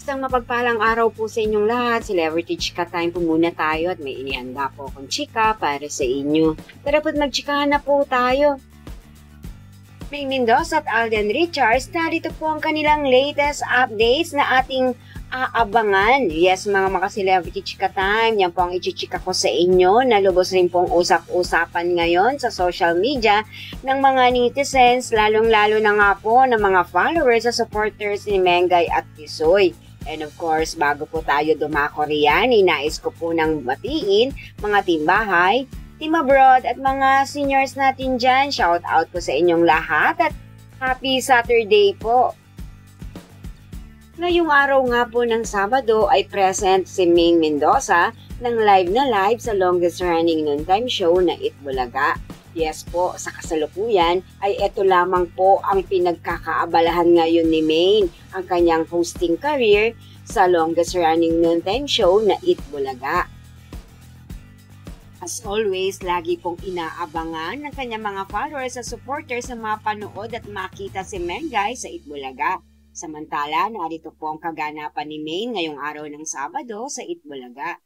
Isang mapagpalang araw po sa inyong lahat. Celebrity Chika Time po muna tayo at may inihanda po akong chika para sa inyo. Tara po't magchikahan na po tayo. May Mendoza at Alden Richards, narito po ang kanilang latest updates na ating aabangan. Yes, mga maka-Celebrity Chika Time, yan po ang ichichika ko sa inyo. Nalubos rin pong usap-usapan ngayon sa social media ng mga netizens, lalong-lalo na nga po ng mga followers at supporters ni Mengay at Tisoy. And of course, bago po tayo dumako riyan, inais ko po nang batiin mga timbahay, team abroad at mga seniors natin dyan. Shout out po sa inyong lahat at happy Saturday po. Ngayong araw nga po ng Sabado ay present si Ming Mendoza ng live na live sa longest running noontime show na Itbulaga. Yes po, sa kasalukuyan ay ito lamang po ang pinagkakaabalahan ngayon ni Maine, ang kanyang hosting career sa longest running noontime show na Itbulaga. As always, lagi pong inaabangan ng kanyang mga followers at supporters sa mapanood at makita si Mengay sa Itbulaga. Samantala, narito po ang kaganapan ni Maine ngayong araw ng Sabado sa Itbulaga.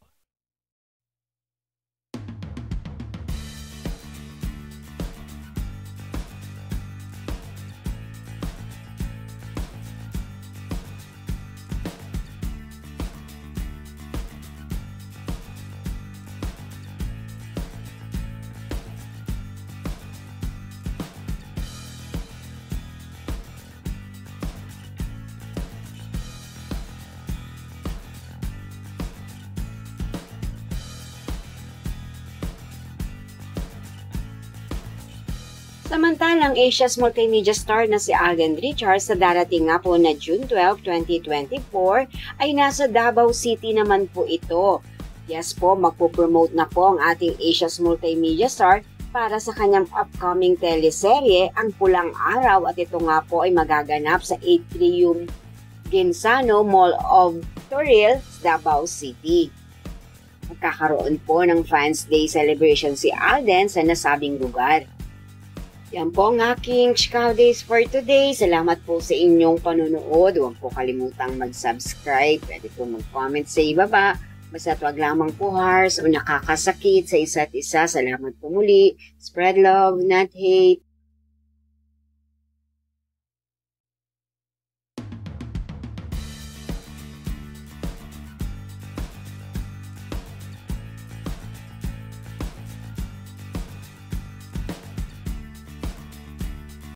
Samantalang Asia's multimedia star na si Alden Richards sa darating nga po na June 12, 2024 ay nasa Davao City naman po ito. Yes po, magpo-promote na po ang ating Asia's multimedia star para sa kanyang upcoming teleserye, Ang Pulang Araw, at ito nga po ay magaganap sa Atrium Ginsano Mall of Toril, Davao City. Magkakaroon po ng Fans Day celebration si Alden sa nasabing lugar. Yan po ang aking Chikaw Days for today. Salamat po sa inyong panonood. Huwag po kalimutang mag-subscribe. Pwede po mag-comment sa ibaba. Basta wag lamang po harsh o nakakasakit sa isa't isa. Salamat po muli. Spread love, not hate.